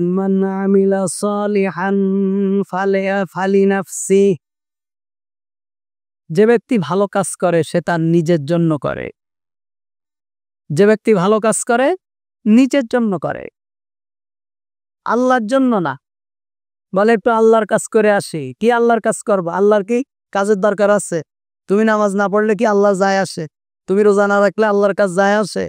মান আমিলা সালিহান ফালিনাফসি। যে ব্যক্তি ভালো কাজ করে সে তার নিজের জন্য করে। যে ব্যক্তি ভালো কাজ করে নিজের জন্য করে, আল্লাহর জন্য না। বলে একটু আল্লাহর কাজ করে আসি। কি আল্লাহর কাজ করবো? আল্লাহর কি কাজের দরকার আছে? তুমি নামাজ না পড়লে কি আল্লাহ যায় আসে? তুমি রোজা না রাখলে আল্লাহর কাজ যায় আসে?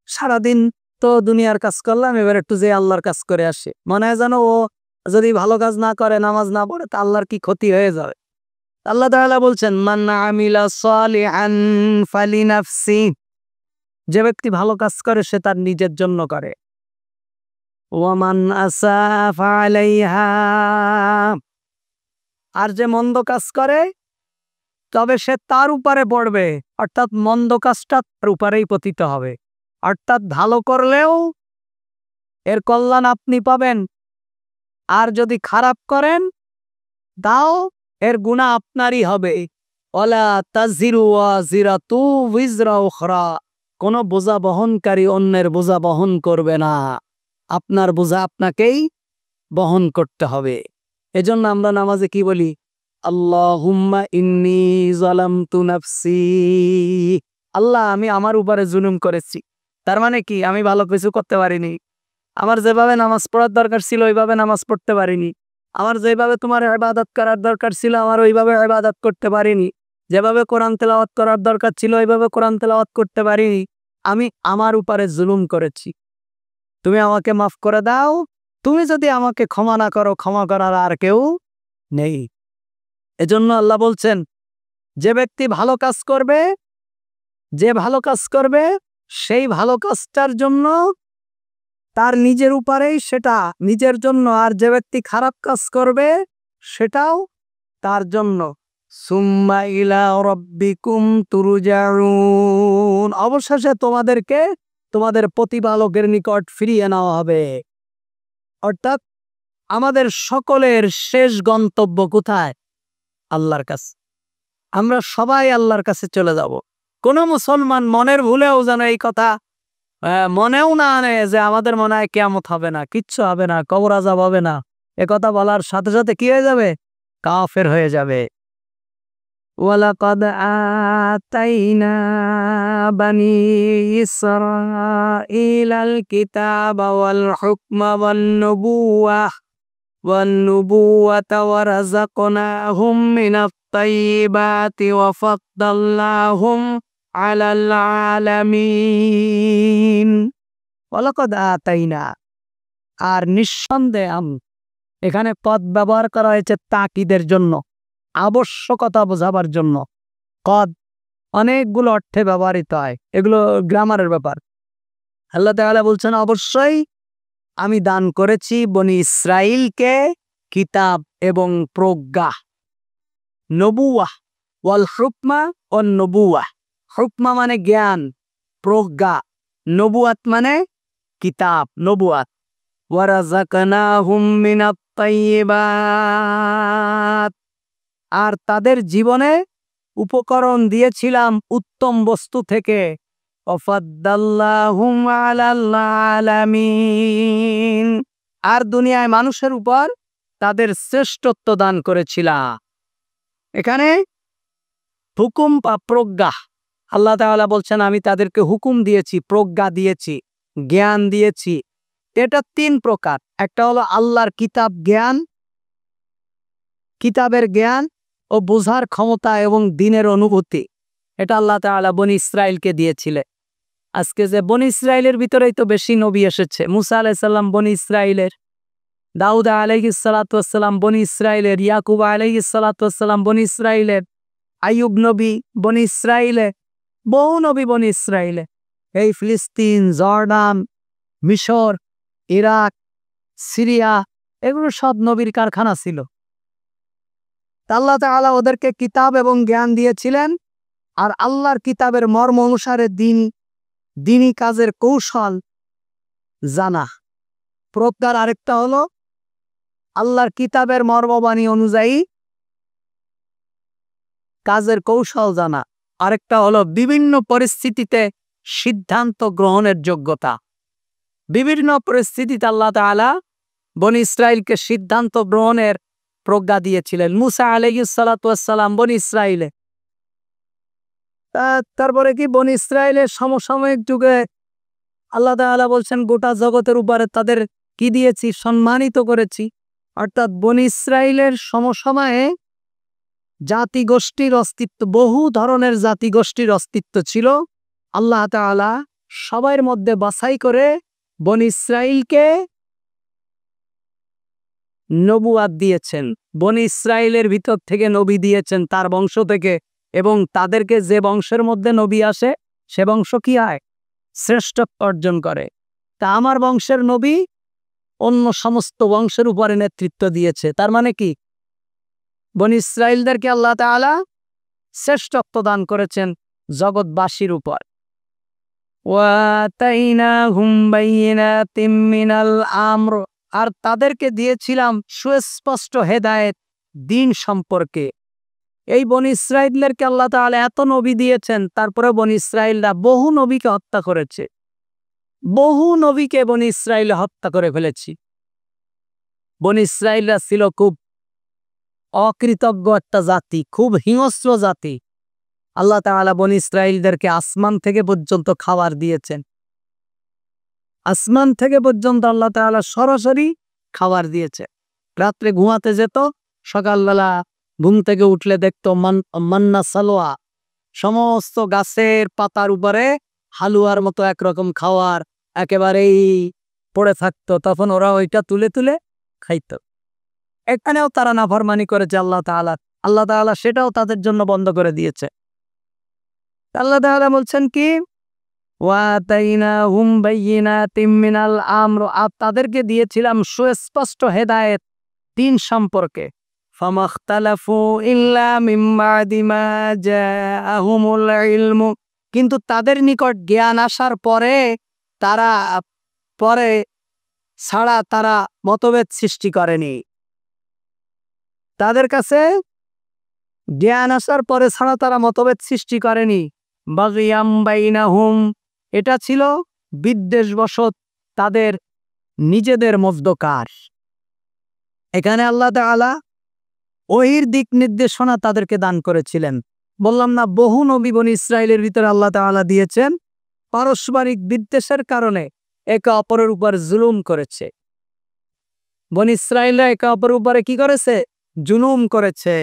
সারাদিন তো দুনিয়ার কাজ করলাম, এবার একটু যে আল্লাহর কাজ করে আসে। মনে হয় যেন ও যদি ভালো কাজ না করে, নামাজ না পড়ে, তা আল্লাহর কি ক্ষতি হয়ে যাবে? আল্লাহ তাআলা বলছেন মান আমিলা সালিহান ফালিনাফসি। যে ব্যক্তি ভালো কাজ করে সে তার নিজের জন্য করে। ওয়ামান আসা ফালাইহা। আর যে মন্দ কাজ করে তবে সে তার উপরে পড়বে, অর্থাৎ মন্দ কাজটা তার উপরেই পতিত হবে। অর্থাৎ ভালো করলেও এর কল্যাণ আপনি পাবেন, আর যদি খারাপ করেন তাও এর গুনাহ আপনারই হবে। ওয়ালা তাজিরু ওয়াজিরাতু উযরা উখরা। কোন বোঝা বহনকারী অন্যের বোঝা বহন করবে না, আপনার বোঝা আপনাকেই বহন করতে হবে। এজন্য আমরা নামাজে কি বলি? আল্লাহুম্মা ইন্নী যালামতু নাফসি। আল্লাহ, আমি আমার উপরে জুলুম করেছি। তার মানে কি? আমি ভালো কিছু করতে পারিনি। আমার যেভাবে নামাজ পড়ার দরকার ছিল ওইভাবে নামাজ পড়তে পারিনি। আমার যেভাবে তোমার ইবাদত করার দরকার ছিল আমার ওইভাবে ইবাদত করতে পারিনি। যেভাবে কোরআন তেলাওয়াত করার দরকার ছিল ওইভাবে কোরআন তেলাওয়াত করতে পারিনি। আমি আমার উপরে জুলুম করেছি, তুমি আমাকে মাফ করে দাও। তুমি যদি আমাকে ক্ষমা না করো, ক্ষমা করার আর কেউ নেই। এজন্য আল্লাহ বলছেন যে ব্যক্তি ভালো কাজ করবে, যে ভালো কাজ করবে সেই ভালো কাজটার জন্য তার নিজের উপরেই সেটা নিজের জন্য, আর যে ব্যক্তি খারাপ কাজ করবে সেটাও তার জন্য। সুম্মা ইলা রাব্বিকুম তুরজাউন। অবশেষে তোমাদেরকে তোমাদের প্রতিপালকের নিকট ফিরিয়ে নেওয়া হবে। অর্থাৎ আমাদের সকলের শেষ গন্তব্য কোথায়? আল্লাহর কাছে। আমরা সবাই আল্লাহর কাছে চলে যাব। কোন মুসলমান মনের ভুলেও যেন এই কথা মনেও না আনে যে আমাদের মনে হয় কিয়ামত হবে না, কিচ্ছু হবে না, কবর আযাব হবে না। এ কথা বলার সাথে সাথে কি হয়ে যাবে? কাফের হয়ে যাবে। ওয়ালাকাদ আতাইনা বানি ইসরাঈলাল কিতাবা ওয়াল হুকমা ওয়ান নুবুওয়াতা ওয়া রাযাকনাহুম মিনাত তাইয়্যিবাতি ওয়া ফাদ্দালনাহুম আলাল আলামিন। ওয়ালাকাদ আতাইনা। আর নিঃসন্দেহে এখানে পদ ব্যবহার করা হয়েছে তাকিদের জন্য, আবশ্যকতা বোঝাবার জন্য। কদ অনেকগুলো অর্থে ব্যবহৃত হয়, এগুলো গ্রামারের ব্যাপার। আল্লাহ তাআলা বলছেন অবশ্যই আমি দান করেছি বনি ইসরাইলকে কিতাব এবং প্রজ্ঞা। নবুওয়াহ ওয়াল হুকমা ওয়ান নবুওয়াহ। হুকমা মানে জ্ঞান, প্রজ্ঞা। নবুয়াত মানে কিতাব, নবুয়াত। ওয়া রাযাকনাহুম মিনাত তাইয়্যিবাত। আর তাদের জীবনে উপকরণ দিয়েছিলাম উত্তম বস্তু থেকে। ওয়াফাদ্দালনাহুম আলাল আলামিন। আর দুনিয়ায় মানুষের উপর তাদের শ্রেষ্ঠত্ব দান করেছিলাম। এখানে হুকুম বা প্রজ্ঞা, আল্লাহ তাআলা বলছেন আমি তাদেরকে হুকুম দিয়েছি, প্রজ্ঞা দিয়েছি, জ্ঞান দিয়েছি। এটা তিন প্রকার। একটা হলো আল্লাহর কিতাব জ্ঞান, কিতাবের জ্ঞান ও বোঝার ক্ষমতা এবং দ্বীনের অনুভূতি। এটা আল্লাহ তাআলা বনি ইসরাইলকে দিয়েছিলেন। আজকে যে বনি ইসরাইলের ভিতরেই তো বেশি নবী এসেছে। মুসা আলাইহিস সালাম বনি ইসরাইলের, দাউদ আলাইহিস সালাতু ওয়াস সালাম বনি ইসরাইলের, ইয়াকুব আলাইহিস সালাতু ওয়াস সালাম বনি ইসরাইলের, আইয়ুব নবী বনি ইসরাইলে, বহু নবী বনি ইসরাইলে। এই ফিলিস্তিন, জর্ডান, মিশর, ইরাক, সিরিয়া, এগুলো সব নবীর কারখানা ছিল। আল্লাহ তাআলা ওদেরকে কিতাব এবং জ্ঞান দিয়েছিলেন। আর আল্লাহর কিতাবের মর্ম অনুসারে দ্বীনি কাজের কৌশল জানা। প্রজ্ঞার আরেকটা হলো আল্লাহর কিতাবের মর্মবাণী অনুযায়ী কাজের কৌশল জানা। আরেকটা হলো বিভিন্ন পরিস্থিতিতে সিদ্ধান্ত গ্রহণের যোগ্যতা। বিভিন্ন পরিস্থিতিতে আল্লাহ তাআলা বনি ইসরাইলকে সিদ্ধান্ত গ্রহণের প্রজ্ঞা দিয়েছিলেন মুসা আলাইহিস সালাতু ওয়াস সালাম বনি ইসরাইলে। তারপরে কি বনি ইসরাইলের সমসাময়িক যুগে আল্লাহ তাআলা বলছেন গোটা জগতের উপরে তাদের কি দিয়েছি, সম্মানিত করেছি। অর্থাৎ বনি ইসরাইলের সমসময়ে জাতিগোষ্ঠীর অস্তিত্ব, বহু ধরনের জাতিগোষ্ঠীর অস্তিত্ব ছিল। আল্লাহ তাআলা সবার মধ্যে বাছাই করে বনি ইসরাইলকে নবুয়াত দিয়েছেন, বনি ইসরাইলের ভিতর থেকে নবী দিয়েছেন তার বংশ থেকে, এবং তাদেরকে যে বংশের মধ্যে নবী আসে সে বংশ কি হয়, শ্রেষ্ঠত্ব অর্জন করে। তা আমার বংশের নবী অন্য সমস্ত বংশের উপরে নেতৃত্ব দিয়েছে। তার মানে কি, বনি ইসরাইলদেরকে আল্লাহ তাআলা শ্রেষ্ঠত্ব দান করেছেন জগৎবাসীর উপর। ওয়াতাইনাহুম বাইয়িনাতিম মিনাল আমর, আর তাদেরকে দিয়েছিলাম সুস্পষ্ট হেদায়েত দ্বীন সম্পর্কে। এই বনি ইসরাইলদেরকে আল্লাহ তাআলা এত নবী দিয়েছেন, তারপরে বনি ইসরাইলরা বহু নবীকে হত্যা করেছে। বহু নবীকে বনি ইসরাইল হত্যা করে ফেলেছি। বনি ইসরাইলরা ছিল খুব অকৃতজ্ঞ একটা জাতি, খুব হিংস্র জাতি। আল্লাহ তাআলা বনি ইসরাইলদেরকে আসমান থেকে পর্যন্ত খাবার দিয়েছেন। আসমান থেকে পর্যন্ত আল্লাহ তাআলা সরাসরি খাবার দিয়েছে। রাত্রে ঘুমাতে যেত, সকালবেলা ঘুম থেকে উঠলে দেখতো মান্না সালোয়া, সমস্ত গাছের পাতার উপরে হালুয়ার মতো একরকম খাবার একেবারেই পড়ে থাকতো। তখন ওরা ওইটা তুলে তুলে খাইত। এখানেও তারা নাফরমানি করেছে আল্লাহ তাআলা, আল্লাহ তাআলা সেটাও তাদের জন্য বন্ধ করে দিয়েছে। আল্লাহ তাআলা বলছেন কি, ওয়াতাইনাহুম বাইয়িনাতিম মিনাল আমর, আর তাদেরকে দিয়েছিলাম সুস্পষ্ট হেদায়েত দ্বীন সম্পর্কে। ফামাখতালাফু ইল্লা মিন বাদি মা জাআহুমুল ইলমু, কিন্তু তাদের নিকট জ্ঞান আসার পরে তারা মতভেদ সৃষ্টি করেনি। তাদের কাছে জ্ঞান আসার পরে ছাড়া তারা মতভেদ সৃষ্টি করেনি। বাগিয়াম বাইনাহুম, এটা ছিল বিদ্বেষবশত তাদের নিজেদের মধ্যকার। এখানে আল্লাহ তাআলা ওহির দিক নির্দেশনা তাদেরকে দান করেছিলেন। বললাম না, বহু নবী বনি ইসরাইলের ভিতরে আল্লাহ তাআলা দিয়েছেন। পারস্পরিক বিদ্বেষের কারণে একে অপরের উপর জুলুম করেছে। বনি ইসরাইলরা একে অপরের উপরে কি করেছে, জুলুম করেছে।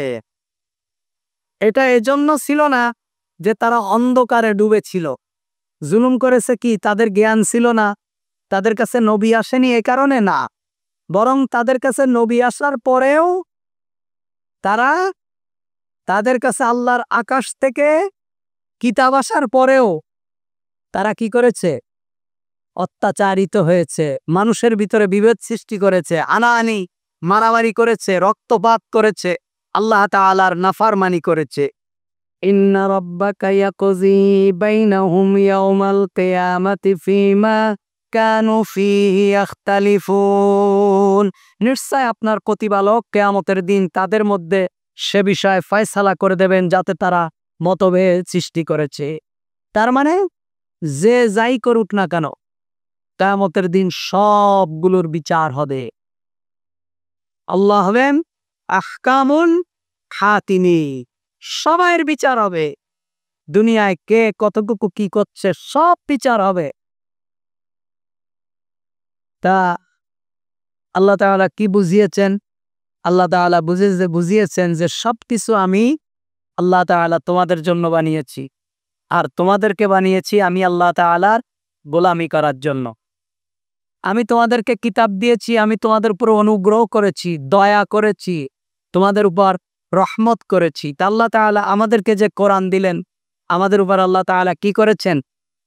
এটা এজন্য ছিল না যে তারা অন্ধকারে ডুবেছিল। জুলুম করেছে কি, তাদের জ্ঞান ছিল না, তাদের কাছে নবী আসেনি এ কারণে না, বরং তাদের কাছে নবী আসার পরেও তাদের কাছে আল্লাহর আকাশ থেকে কিতাব আসার পরেও তারা কি করেছে, অত্যাচারিত হয়েছে, মানুষের ভিতরে বিভেদ সৃষ্টি করেছে, আনাআনি মারামারি করেছে, রক্তপাত করেছে, আল্লাহ তাআলার নাফরমানি করেছে। ইন্না রাব্বাকা ইয়াকযী বাইনাহুম ইয়াওমাল কিয়ামাতি ফীমা কানু ফীহি ইখতালিফুন, নিশ্চয় আপনার প্রতিপালক কিয়ামতের দিন তাদের মধ্যে সে বিষয়ে ফয়সালা করে দেবেন যাতে তারা মতভেদ সৃষ্টি করেছে। তার মানে যে যাই করুক না কেন, কিয়ামতের দিন সবগুলোর বিচার হবে। আল্লাহ হবেন আহকামুল হাকিমি, সবাইয়ের বিচার হবে। দুনিয়ায় কে কতটুকু কি করছে সব বিচার হবে। তা আল্লাহ তাআলা কি বুঝিয়েছেন, আল্লাহ তাআলা বুঝিয়েছেন যে সবকিছু আমি আল্লাহ তাআলা তোমাদের জন্য বানিয়েছি, আর তোমাদেরকে বানিয়েছি আমি আল্লাহ তাআলার গোলামি করার জন্য। আমি তোমাদেরকে কিতাব দিয়েছি, আমি তোমাদের উপর অনুগ্রহ করেছি, দয়া করেছি, তোমাদের উপর রহমত করেছি। তা আল্লাহ তাআলা আমাদেরকে যে কোরআন দিলেন, আমাদের উপর আল্লাহ তাআলা কি করেছেন,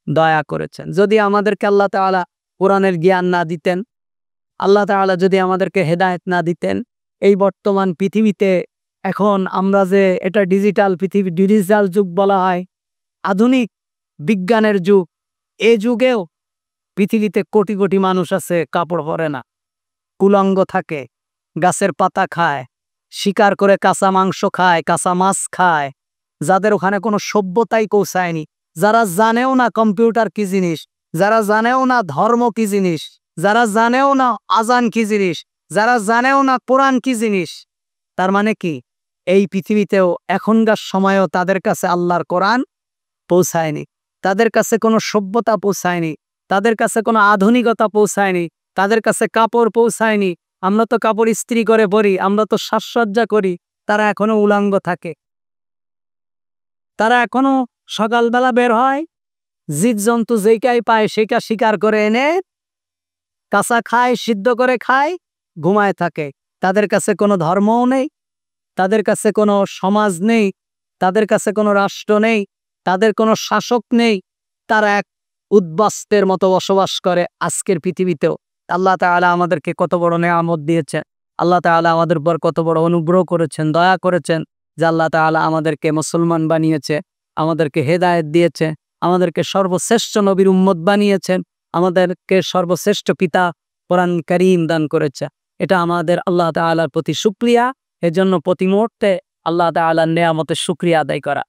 দয়া করেছেন। যদি আমাদেরকে আল্লাহ তাআলা কোরআনের জ্ঞান না দিতেন, আল্লাহ তাআলা যদি আমাদেরকে হেদায়েত না দিতেন, এই বর্তমান পৃথিবীতে এখন আমরা যে এটা ডিজিটাল পৃথিবী, ডিজিটাল যুগ বলা হয়, আধুনিক বিজ্ঞানের যুগ, এ যুগেও পৃথিবীতে কোটি কোটি মানুষ আছে কাপড় পরে না, কুলাঙ্গ থাকে, গাছের পাতা খায়, শিকার করে কাঁচা মাংস খায়, কাঁচা মাছ খায়, যাদের ওখানে কোনো সভ্যতাই পৌঁছায়নি, যারা জানেও না কম্পিউটার কি জিনিস, যারা জানেও না ধর্ম কি জিনিস, যারা জানেও না আজান কি জিনিস, যারা জানেও না কোরআন কি জিনিস, তার মানে কি এই পৃথিবীতেও এখনকার সময়েও তাদের কাছে আল্লাহর কোরআন পৌঁছায়নি, তাদের কাছে কোনো সভ্যতা পৌঁছায়নি, তাদের কাছে কোনো আধুনিকতা পৌঁছায়নি, তাদের কাছে কাপড় পৌঁছায়নি। আমরা তো কাপড় ইস্ত্রি করে পরি, আমরা তো সাজসজ্জা করি, তারা এখনো উলাঙ্গ থাকে। তারা এখনো সকালবেলা বের হয়, জীবজন্তু যেইকাই পায় সেইটা শিকার করে এনে কাঁচা খায়, সিদ্ধ করে খায়, ঘুমায় থাকে। তাদের কাছে কোনো ধর্মও নেই, তাদের কাছে কোনো সমাজ নেই, তাদের কাছে কোনো রাষ্ট্র নেই, তাদের কোনো শাসক নেই। তারা এক উদ্বাস্তের মতো বসবাস করে আজকের পৃথিবীতেও। আল্লাহ তাআলা আমাদেরকে কত বড় নেয়ামত দিয়েছেন, আল্লাহ তাআলা আমাদের উপর কত বড় অনুগ্রহ করেছেন, দয়া করেছেন যে আল্লাহ তাআলা আমাদেরকে মুসলমান বানিয়েছে, আমাদেরকে হেদায়েত দিয়েছে, আমাদেরকে সর্বশ্রেষ্ঠ নবীর উম্মত বানিয়েছেন, আমাদেরকে সর্বশ্রেষ্ঠ পিতা কোরআন কারীম দান করেছে। এটা আমাদের আল্লাহ তাআলার প্রতি শুকরিয়া। এজন্য প্রতি মুহূর্তে আল্লাহ তাআলার নেয়ামতের শুকরিয়া আদায় করা।